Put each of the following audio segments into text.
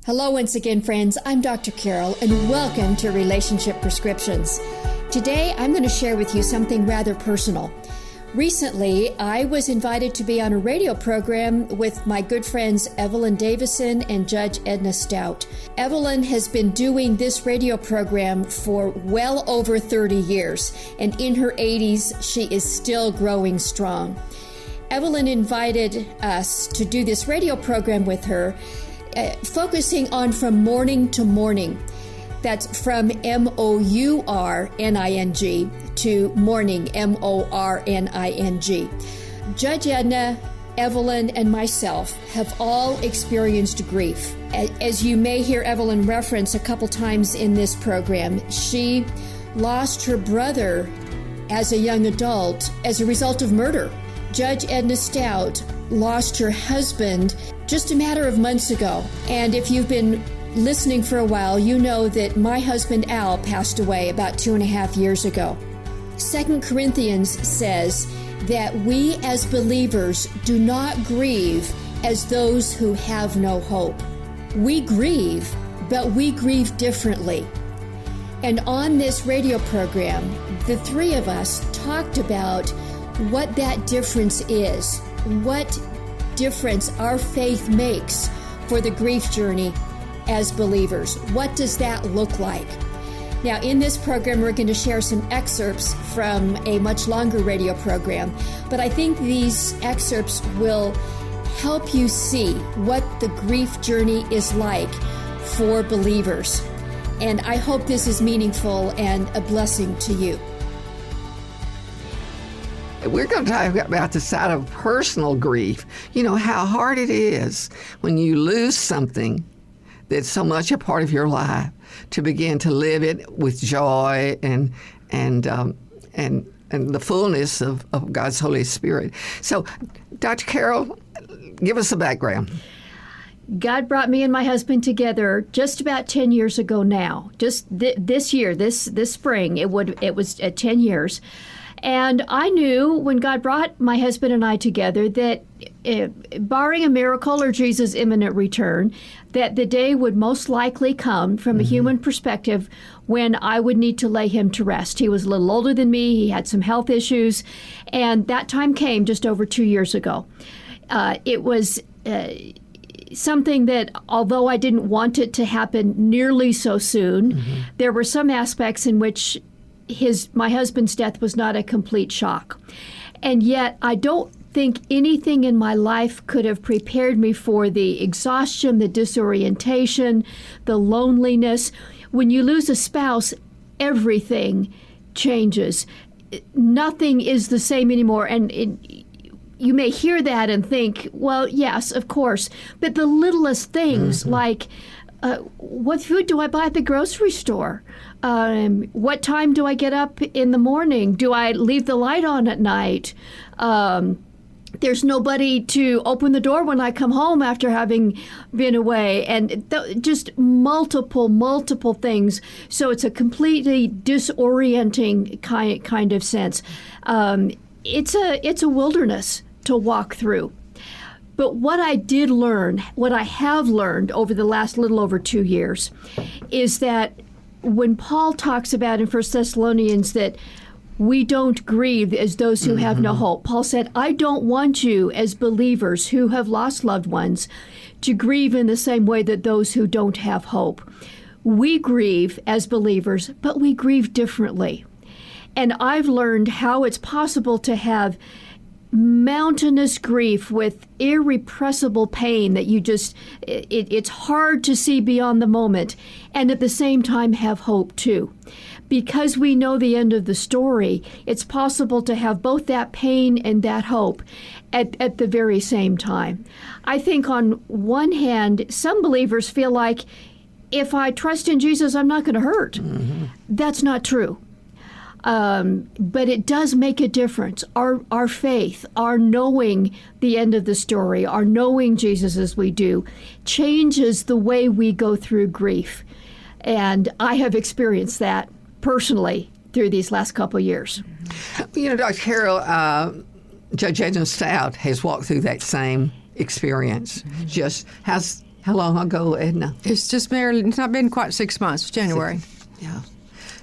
Hello once again, friends. I'm Dr. Carol, and welcome to Relationship Prescriptions. Today, I'm going to share with you something rather personal. Recently, I was invited to be on a radio program with my good friends Evelyn Davidson and Judge Edna Staudt. Evelyn has been doing this radio program for well over 30 years, and in her 80s, she is still growing strong. Evelyn invited us to do this radio program with her, focusing on from morning to morning. That's from M-O-U-R-N-I-G to morning, M-O-R-N-I-N-G. Judge Edna, Evelyn, and myself have all experienced grief. As you may hear Evelyn reference a couple times in this program, she lost her brother as a young adult as a result of murder. Judge Edna Staudt lost her husband just a matter of months ago. And if you've been listening for a while, you know that my husband Al passed away about 2.5 years ago. 2 Corinthians says that we as believers do not grieve as those who have no hope. We grieve, but we grieve differently. And on this radio program, the three of us talked about what that difference is, what difference our faith makes for the grief journey as believers. What does that look like? Now, in this program, we're going to share some excerpts from a much longer radio program, but I think these excerpts will help you see what the grief journey is like for believers. And I hope this is meaningful and a blessing to you. We're going to talk about the side of personal grief. You know, how hard it is when you lose something that's so much a part of your life to begin to live it with joy and the fullness of God's Holy Spirit. So, Dr. Carol, give us a background. God brought me and my husband together just about 10 years ago now. Just this year, this spring, it was 10 years. And I knew when God brought my husband and I together that, barring a miracle or Jesus' imminent return, that the day would most likely come from a human perspective when I would need to lay him to rest. He was a little older than me. He had some health issues. And that time came just over 2 years ago. It was something that, although I didn't want it to happen nearly so soon, there were some aspects in which my husband's death was not a complete shock. And yet, I don't think anything in my life could have prepared me for the exhaustion, the disorientation, the loneliness. When you lose a spouse, everything changes. Nothing is the same anymore. And you may hear that and think, well, yes, of course. But the littlest things like, what food do I buy at the grocery store? What time do I get up in the morning? Do I leave the light on at night? There's nobody to open the door when I come home after having been away. And just multiple things. So it's a completely disorienting kind of sense. It's a wilderness to walk through. But what I have learned over the last little over 2 years is that when Paul talks about in 1 Thessalonians that we don't grieve as those who have no hope, Paul said, I don't want you as believers who have lost loved ones to grieve in the same way that those who don't have hope. We grieve as believers, but we grieve differently. And I've learned how it's possible to have mountainous grief with irrepressible pain that you just, it's hard to see beyond the moment, and at the same time have hope too. Because we know the end of the story, it's possible to have both that pain and that hope at the very same time. I think on one hand, some believers feel like if I trust in Jesus, I'm not going to hurt. That's not true. But it does make a difference. Our faith, our knowing the end of the story, our knowing Jesus as we do, changes the way we go through grief. And I have experienced that personally through these last couple of years. You know, Dr. Carol, Judge Edna Staudt has walked through that same experience, just has How long ago, Edna? It's not been quite 6 months, January. Yeah.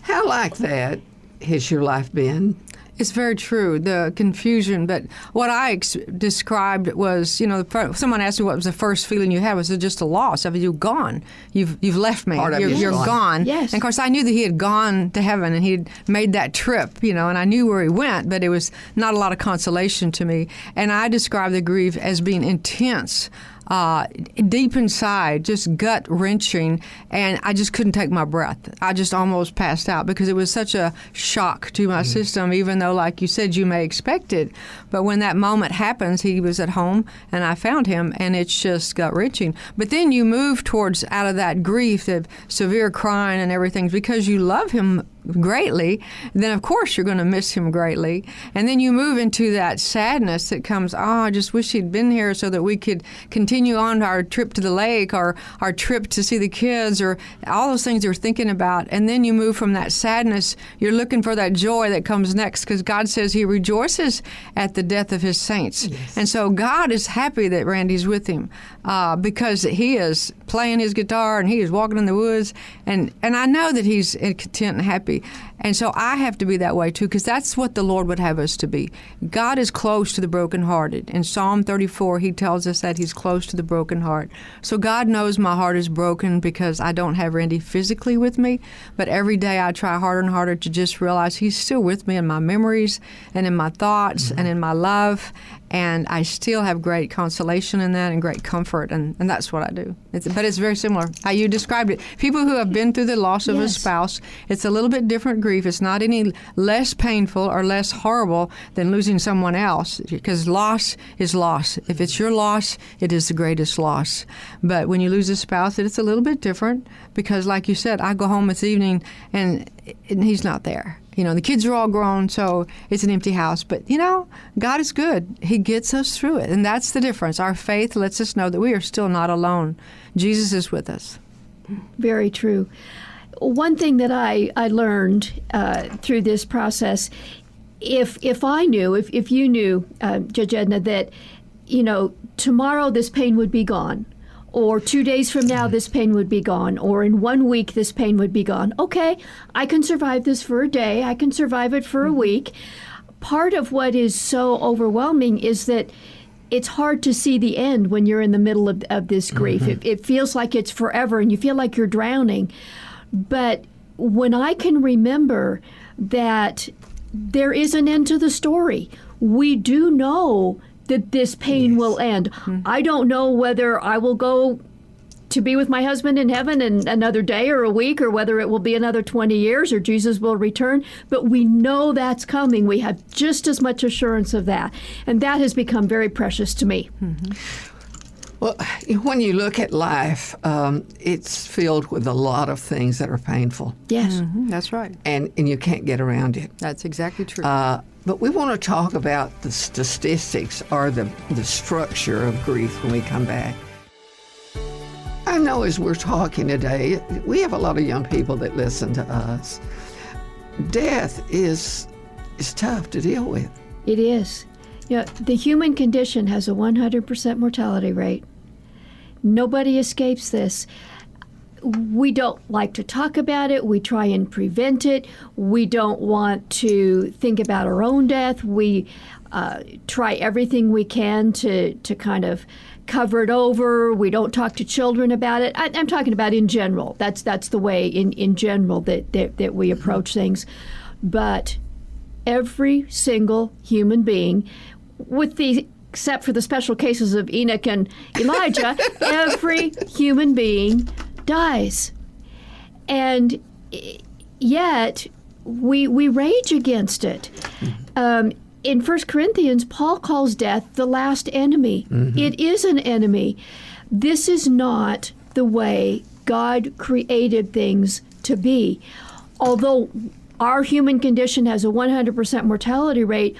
How like that has your life been? It's very true, the confusion. But what I described was, someone asked me what was the first feeling you had. Was it just a loss? I mean, you're gone. You've left me. Part of You're gone. Yes. And of course, I knew that he had gone to heaven and he'd made that trip, and I knew where he went, but it was not a lot of consolation to me. And I described the grief as being intense. Deep inside, just gut-wrenching, and I just couldn't take my breath. I just almost passed out because it was such a shock to my system, even though, like you said, you may expect it. But when that moment happens, he was at home, and I found him, and it's just gut-wrenching. But then you move towards, out of that grief, the severe crying and everything, because you love him greatly, then of course you're going to miss him greatly. And then you move into that sadness that comes, I just wish he'd been here so that we could continue on our trip to the lake or our trip to see the kids or all those things you're thinking about. And then you move from that sadness, you're looking for that joy that comes next, because God says he rejoices at the death of his saints. Yes. And so God is happy that Randy's with him because he is playing his guitar and he is walking in the woods. And I know that he's content and happy. And so I have to be that way too, because that's what the Lord would have us to be. God is close to the brokenhearted. In Psalm 34, he tells us that he's close to the broken heart. So God knows my heart is broken because I don't have Randy physically with me, but every day I try harder and harder to just realize he's still with me in my memories and in my thoughts and in my love. And I still have great consolation in that and great comfort, and that's what I do. But it's very similar, how you described it. People who have been through the loss of a spouse, it's a little bit different grief. It's not any less painful or less horrible than losing someone else, because loss is loss. If it's your loss, it is the greatest loss. But when you lose a spouse, it's a little bit different because, like you said, I go home this evening and he's not there. The kids are all grown, so it's an empty house. But, God is good. He gets us through it. And that's the difference. Our faith lets us know that we are still not alone. Jesus is with us. Very true. One thing that I learned through this process, if I knew, if you knew, Judge Edna, that, tomorrow this pain would be gone, or 2 days from now this pain would be gone, or in 1 week this pain would be gone. Okay, I can survive this for a day. I can survive it for a week. Part of what is so overwhelming is that it's hard to see the end when you're in the middle of this grief. It feels like it's forever and you feel like you're drowning. But when I can remember that there is an end to the story, we do know that this pain will end. I don't know whether I will go to be with my husband in heaven in another day or a week, or whether it will be another 20 years or Jesus will return, but we know that's coming. We have just as much assurance of that, and that has become very precious to me. Well, when you look at life, it's filled with a lot of things that are painful. Yes. That's right. And you can't get around it. That's exactly true. But we want to talk about the statistics or the structure of grief when we come back. I know as we're talking today, we have a lot of young people that listen to us. Death is tough to deal with. It is. The human condition has a 100% mortality rate. Nobody escapes this. We don't like to talk about it. We try and prevent it. We don't want to think about our own death. We try everything we can to kind of cover it over. We don't talk to children about it. I'm talking about in general. That's the way in general that we approach things. But every single human being, except for the special cases of Enoch and Elijah, every human being dies. And yet, we rage against it. In 1 Corinthians, Paul calls death the last enemy. It is an enemy. This is not the way God created things to be. Although our human condition has a 100% mortality rate,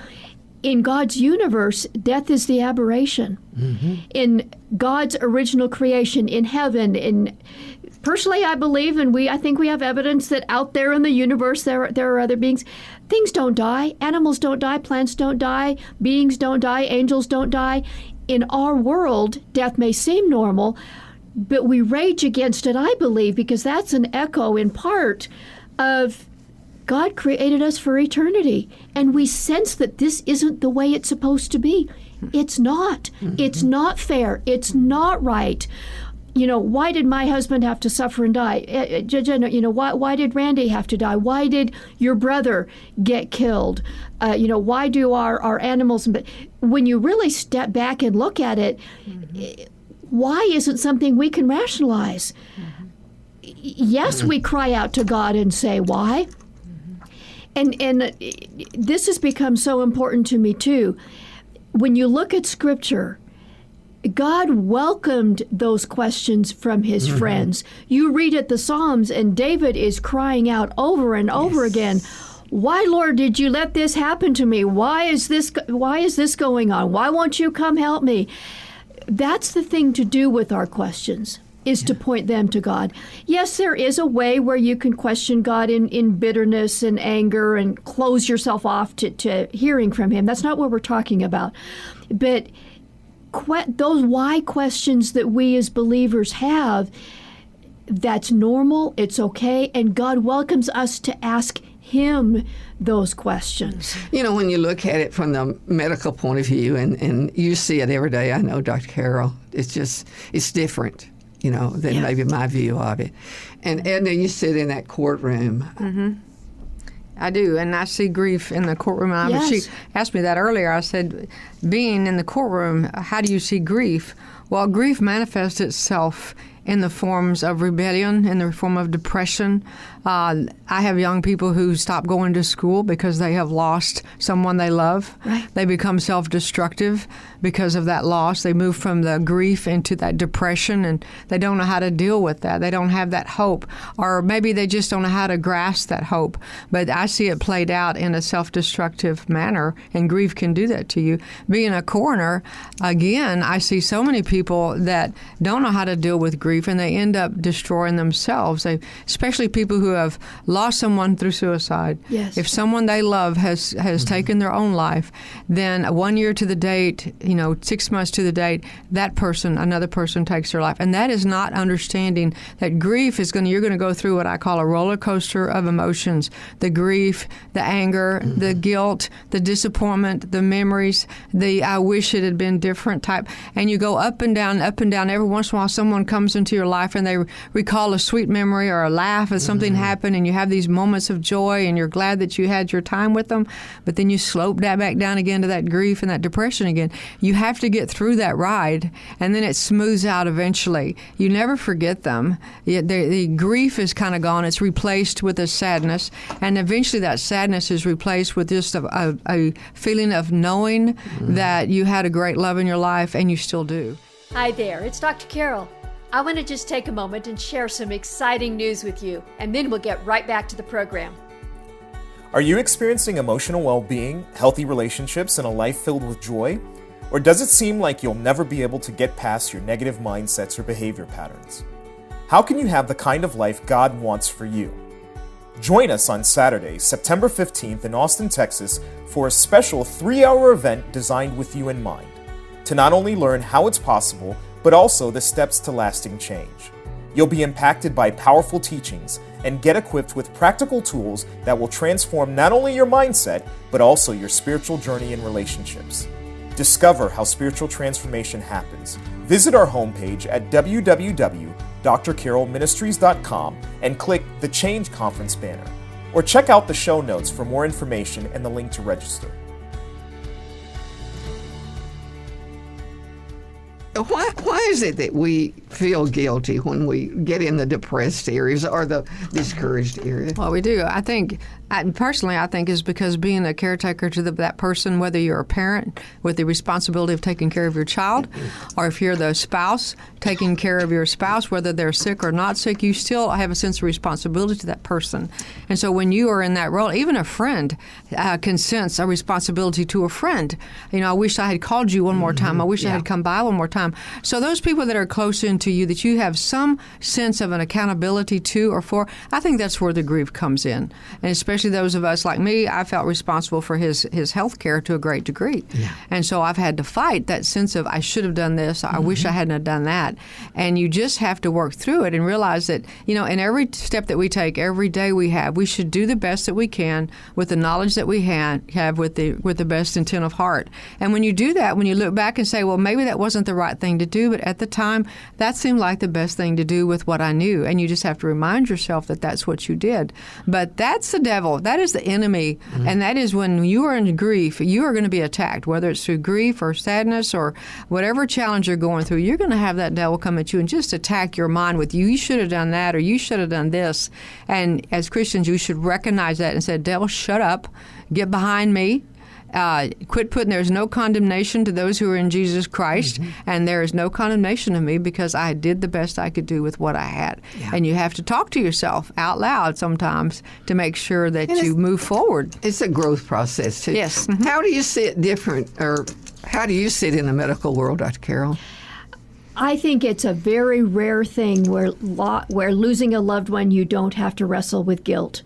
in God's universe, death is the aberration. In God's original creation, in heaven, personally, I believe, and I think we have evidence that out there in the universe there are other beings. Things don't die. Animals don't die. Plants don't die. Beings don't die. Angels don't die. In our world, death may seem normal. But we rage against it, I believe, because that's an echo in part of God created us for eternity. And we sense that this isn't the way it's supposed to be. It's not. It's not fair. It's not right. Why did my husband have to suffer and die? Why did Randy have to die? Why did your brother get killed? Why do our animals? But when you really step back and look at it, why isn't something we can rationalize? Yes, we cry out to God and say, why? And this has become so important to me, too. When you look at Scripture, God welcomed those questions from his friends. You read at the Psalms, and David is crying out over and over again, why, Lord, did you let this happen to me? Why is this going on? Why won't you come help me? That's the thing to do with our questions, is to point them to God. Yes, there is a way where you can question God in bitterness and anger and close yourself off to hearing from him. That's not what we're talking about. But those why questions that we as believers have, that's normal, it's okay, and God welcomes us to ask him those questions. When you look at it from the medical point of view, and you see it every day, I know, Dr. Carol, it's different, than maybe my view of it. And Edna, you sit in that courtroom. I do, and I see grief in the courtroom. She asked me that earlier. I said, being in the courtroom, how do you see grief? Well, grief manifests itself in the forms of rebellion, in the form of depression. I have young people who stop going to school because they have lost someone they love. Right. They become self-destructive because of that loss. They move from the grief into that depression, and they don't know how to deal with that. They don't have that hope, or maybe they just don't know how to grasp that hope. But I see it played out in a self-destructive manner, and grief can do that to you. Being a coroner, again, I see so many people that don't know how to deal with grief, and they end up destroying themselves. Especially people who have lost someone through suicide. Yes. If someone they love has taken their own life, then 1 year to the date, 6 months to the date, another person takes their life. And that is not understanding that grief you're going to go through what I call a roller coaster of emotions. The grief, the anger, the guilt, the disappointment, the memories, the I wish it had been different type. And you go up and down, up and down. Every once in a while someone comes into your life and they recall a sweet memory or a laugh or something happened, and you have these moments of joy and you're glad that you had your time with them, but then you slope that back down again to that grief and that depression again. You have to get through that ride, and then it smooths out eventually. You never forget them. The grief is kind of gone. It's replaced with a sadness, and eventually that sadness is replaced with just a feeling of knowing that you had a great love in your life, and you still do. Hi there, it's Dr. Carol. I want to just take a moment and share some exciting news with you, and then we'll get right back to the program. Are you experiencing emotional well-being, healthy relationships, and a life filled with joy? Or does it seem like you'll never be able to get past your negative mindsets or behavior patterns? How can you have the kind of life God wants for you? Join us on Saturday, September 15th in Austin, Texas, for a special 3-hour event designed with you in mind, to not only learn how it's possible, but also the steps to lasting change. You'll be impacted by powerful teachings and get equipped with practical tools that will transform not only your mindset, but also your spiritual journey and relationships. Discover how spiritual transformation happens. Visit our homepage at www.drcarolministries.com and click the Change Conference banner, or check out the show notes for more information and the link to register. Why is it that we feel guilty when we get in the depressed areas or the discouraged areas? Well, we do. I think is because being a caretaker to that person, whether you're a parent with the responsibility of taking care of your child, or if you're the spouse taking care of your spouse, whether they're sick or not sick, you still have a sense of responsibility to that person. And so when you are in that role, even a friend can sense a responsibility to a friend. I wish I had called you one more time. I wish I had come by one more time. time. So those people that are close into you, that you have some sense of an accountability to or for, I think that's where the grief comes in. And especially those of us like me, I felt responsible for his health care to a great degree. Yeah. And so I've had to fight that sense of I should have done this, I wish I hadn't have done that. And you just have to work through it and realize that, in every step that we take, every day we should do the best that we can with the knowledge that we have with the best intent of heart. And when you do that, when you look back and say, well, maybe that wasn't the right thing to do, but at the time, that seemed like the best thing to do with what I knew. And you just have to remind yourself that that's what you did. But that's the devil. That is the enemy. And that is when you are in grief, you are going to be attacked, whether it's through grief or sadness or whatever challenge you're going through. You're going to have that devil come at you and just attack your mind with you should have done that or you should have done this. And as Christians, you should recognize that and say, devil, shut up, get behind me. Quit putting there's no condemnation to those who are in Jesus Christ, and there is no condemnation of me because I did the best I could do with what I had. Yeah. And you have to talk to yourself out loud sometimes to make sure that you move forward. It's a growth process, too. Yes. How do you sit different, or how do you sit in the medical world, Dr. Carol? I think it's a very rare thing where losing a loved one, you don't have to wrestle with guilt.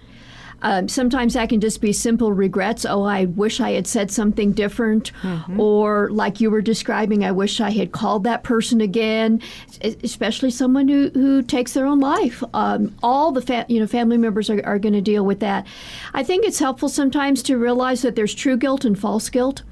Sometimes that can just be simple regrets. Oh, I wish I had said something different. Or like you were describing, I wish I had called that person again, especially someone who takes their own life. All the family members are going to deal with that. I think it's helpful sometimes to realize that there's true guilt and false guilt.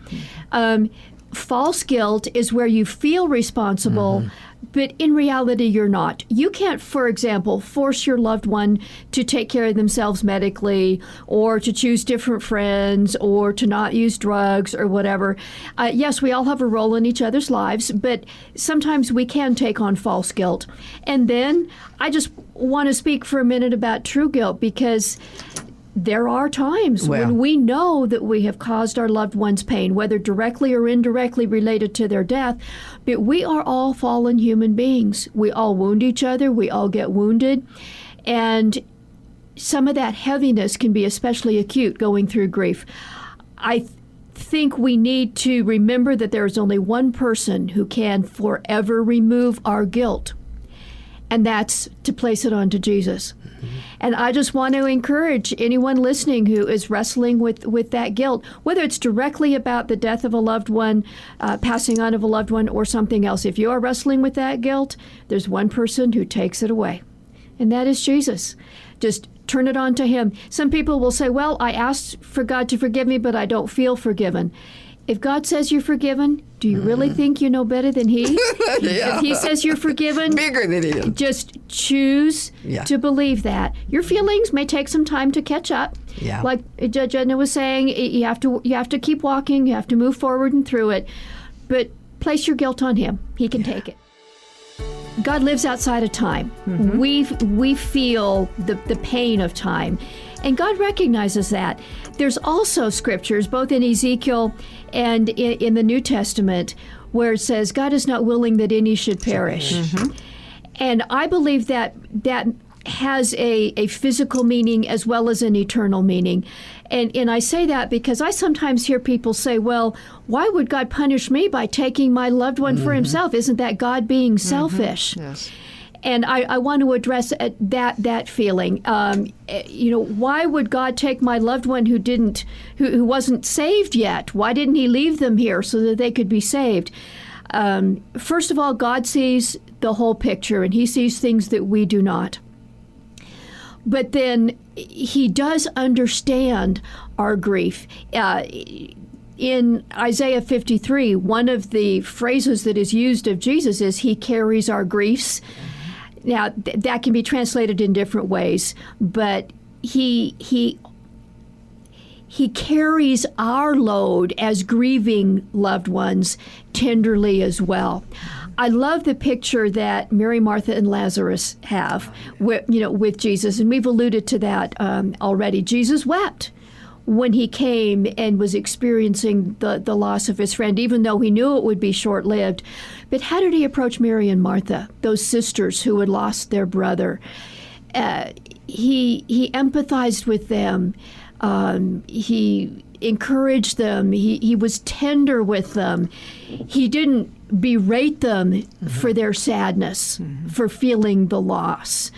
False guilt is where you feel responsible, but in reality, you're not. You can't, for example, force your loved one to take care of themselves medically or to choose different friends or to not use drugs or whatever. Yes, we all have a role in each other's lives, but sometimes we can take on false guilt. And then I just want to speak for a minute about true guilt, because there are times when we know that we have caused our loved ones pain, whether directly or indirectly related to their death, but we are all fallen human beings. We all wound each other. We all get wounded. And some of that heaviness can be especially acute going through grief. I think we need to remember that there is only one person who can forever remove our guilt, and that's to place it onto Jesus. And I just want to encourage anyone listening who is wrestling with that guilt, whether it's directly about the death of a loved one, passing on of a loved one, or something else. If you are wrestling with that guilt, there's one person who takes it away, and that is Jesus. Just turn it on to him. Some people will say, well, I asked for God to forgive me, but I don't feel forgiven. If God says you're forgiven, do you really think you know better than he? If he says you're forgiven, bigger than he is. Just choose to believe that. Your feelings may take some time to catch up. Yeah. Like Judge Edna was saying, you have to keep walking, you have to move forward and through it. But place your guilt on him. He can take it. God lives outside of time. We feel the pain of time. And God recognizes that. There's also scriptures, both in Ezekiel and in the New Testament, where it says, God is not willing that any should perish. And I believe that has a physical meaning as well as an eternal meaning. And I say that because I sometimes hear people say, well, why would God punish me by taking my loved one for himself? Isn't that God being selfish? Yes. And I want to address that feeling. Why would God take my loved one who wasn't saved yet? Why didn't he leave them here so that they could be saved? First of all, God sees the whole picture, and he sees things that we do not. But then he does understand our grief. In Isaiah 53, one of the phrases that is used of Jesus is, he carries our griefs. Now, that can be translated in different ways, but he carries our load as grieving loved ones tenderly as well. I love the picture that Mary, Martha, and Lazarus have with Jesus, and we've alluded to that already. Jesus wept when he came and was experiencing the loss of his friend, even though he knew it would be short-lived. But how did he approach Mary and Martha, those sisters who had lost their brother? He empathized with them. He encouraged them. He was tender with them. He didn't berate them for their sadness, for feeling the loss.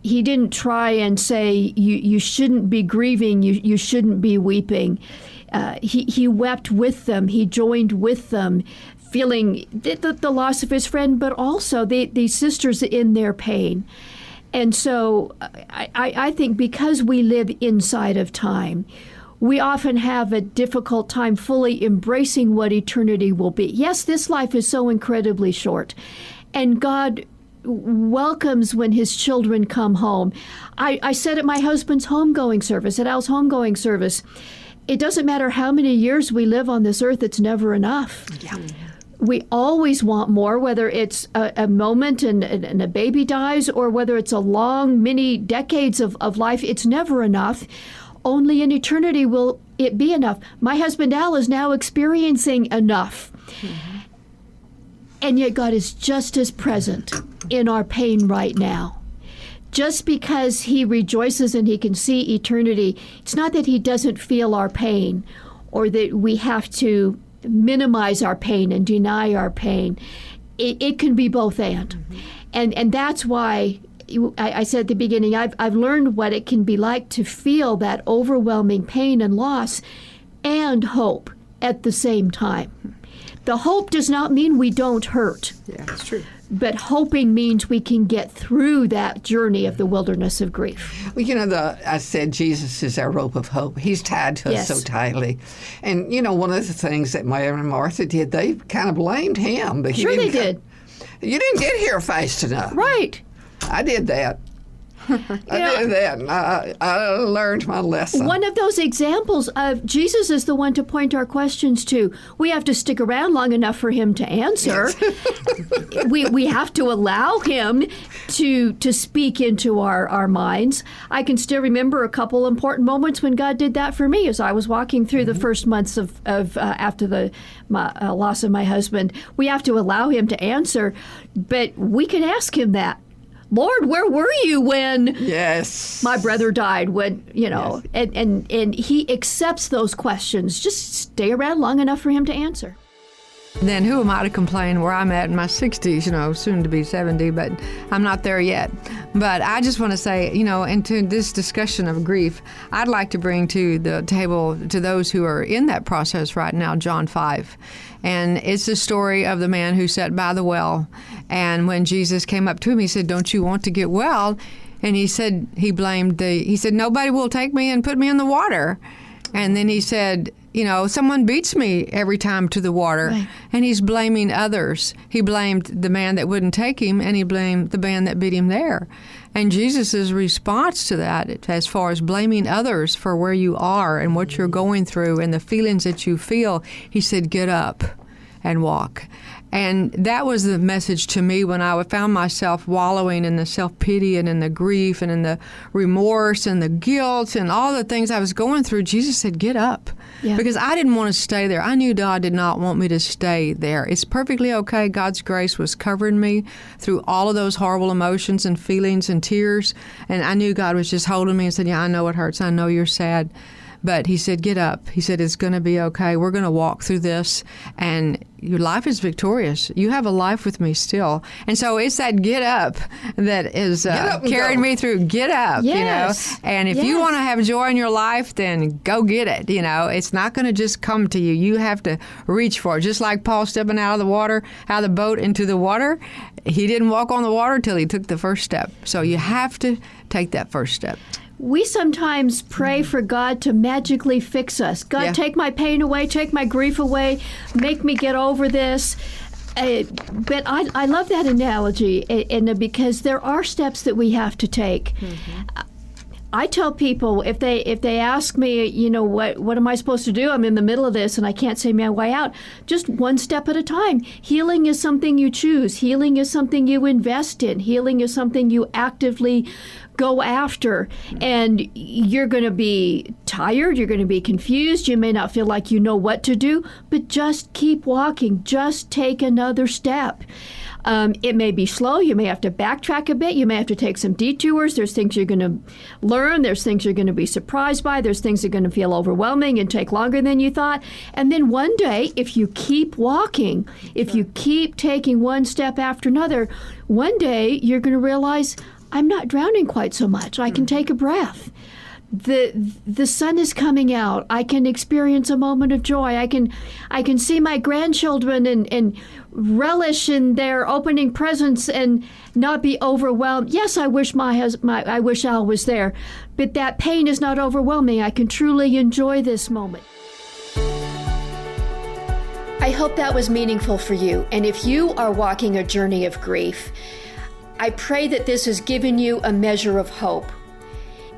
He didn't try and say, you shouldn't be grieving, you shouldn't be weeping. He wept with them, he joined with them, feeling the loss of his friend, but also the sisters in their pain. And so I think because we live inside of time, we often have a difficult time fully embracing what eternity will be. Yes, this life is so incredibly short, and God welcomes when his children come home. I said at my husband's homegoing service, at Al's homegoing service, it doesn't matter how many years we live on this earth, it's never enough. Yeah. We always want more, whether it's a moment and a baby dies, or whether it's a long, many decades of life, it's never enough. Only in eternity will it be enough. My husband Al is now experiencing enough. And yet God is just as present in our pain right now. Just because he rejoices and he can see eternity, it's not that he doesn't feel our pain or that we have to minimize our pain and deny our pain. It can be both and. And that's why I said at the beginning, I've learned what it can be like to feel that overwhelming pain and loss and hope at the same time. The hope does not mean we don't hurt. Yeah, that's true. But hoping means we can get through that journey of the wilderness of grief. Well, I said Jesus is our rope of hope. He's tied to us so tightly. And, one of the things that Mary and Martha did, they kind of blamed him. But Sure they did. You didn't get here fast enough. Right. I did that. I did that, and I learned my lesson. One of those examples of Jesus is the one to point our questions to. We have to stick around long enough for him to answer. Yes. we have to allow him to speak into our minds. I can still remember a couple important moments when God did that for me as I was walking through the first months of after the loss of my husband. We have to allow him to answer, but we can ask him that. Lord, where were you when my brother died? When and he accepts those questions. Just stay around long enough for him to answer. Then who am I to complain where I'm at in my 60s, soon to be 70, but I'm not there yet. But I just want to say, into this discussion of grief, I'd like to bring to the table, to those who are in that process right now, John 5. And it's the story of the man who sat by the well. And when Jesus came up to him, he said, "Don't you want to get well?" And he said, he said, "Nobody will take me and put me in the water." And then he said, someone beats me every time to the water. Right. And he's blaming others. He blamed the man that wouldn't take him, and he blamed the man that beat him there. And Jesus' response to that, as far as blaming others for where you are and what you're going through and the feelings that you feel, he said, "Get up and walk." And that was the message to me when I found myself wallowing in the self-pity and in the grief and in the remorse and the guilt and all the things I was going through. Jesus said, "Get up." Yeah. Because I didn't want to stay there. I knew God did not want me to stay there. It's perfectly okay. God's grace was covering me through all of those horrible emotions and feelings and tears. And I knew God was just holding me and said, "Yeah, I know it hurts. I know you're sad." But he said, "Get up." He said, "It's going to be okay. We're going to walk through this, and your life is victorious. You have a life with me still." And so it's that get up that is carried me through. Get up, yes. And if you want to have joy in your life, then go get it. It's not going to just come to you. You have to reach for it. Just like Paul stepping out of the boat into the water. He didn't walk on the water till he took the first step. So you have to take that first step. We sometimes pray for God to magically fix us. God, take my pain away, take my grief away, make me get over this. But I love that analogy, Edna, because there are steps that we have to take. Mm-hmm. I tell people if they ask me, what am I supposed to do? I'm in the middle of this and I can't see my way out. Just one step at a time. Healing is something you choose. Healing is something you invest in. Healing is something you actively go after. And you're going to be tired. You're going to be confused. You may not feel like you know what to do, but just keep walking. Just take another step. It may be slow. You may have to backtrack a bit. You may have to take some detours. There's things you're going to learn. There's things you're going to be surprised by. There's things that are going to feel overwhelming and take longer than you thought. And then one day, if you keep walking, if you keep taking one step after another, one day you're going to realize, I'm not drowning quite so much. I can take a breath. The sun is coming out. I can experience a moment of joy. I can see my grandchildren and relish in their opening presents and not be overwhelmed. Yes, I wish I wish Al was there, but that pain is not overwhelming. I can truly enjoy this moment. I hope that was meaningful for you. And if you are walking a journey of grief, I pray that this has given you a measure of hope.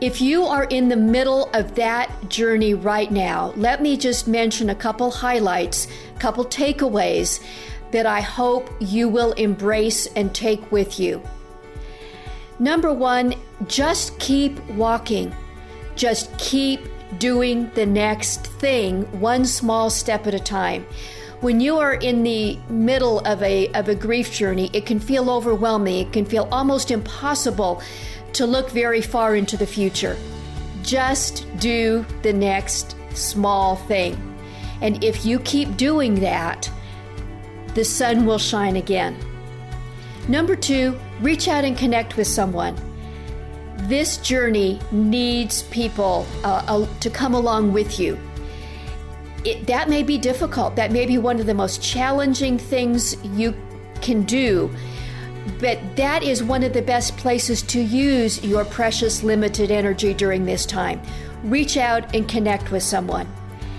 If you are in the middle of that journey right now, let me just mention a couple highlights, a couple takeaways that I hope you will embrace and take with you. Number one, just keep walking. Just keep doing the next thing, one small step at a time. When you are in the middle of a grief journey, it can feel overwhelming. It can feel almost impossible to look very far into the future. Just do the next small thing. And if you keep doing that, the sun will shine again. Number two, reach out and connect with someone. This journey needs people to come along with you. That may be difficult. That may be one of the most challenging things you can do. But that is one of the best places to use your precious limited energy during this time. Reach out and connect with someone.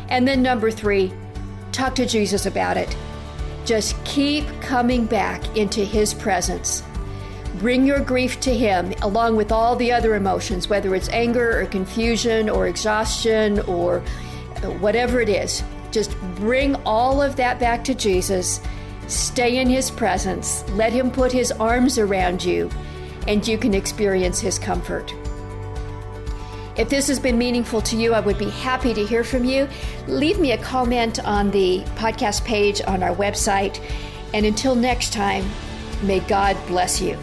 And then number three, talk to Jesus about it. Just keep coming back into His presence. Bring your grief to Him along with all the other emotions, whether it's anger or confusion or exhaustion or whatever it is. Just bring all of that back to Jesus. Stay in His presence. Let Him put His arms around you, and you can experience His comfort. If this has been meaningful to you, I would be happy to hear from you. Leave me a comment on the podcast page on our website. And until next time, may God bless you.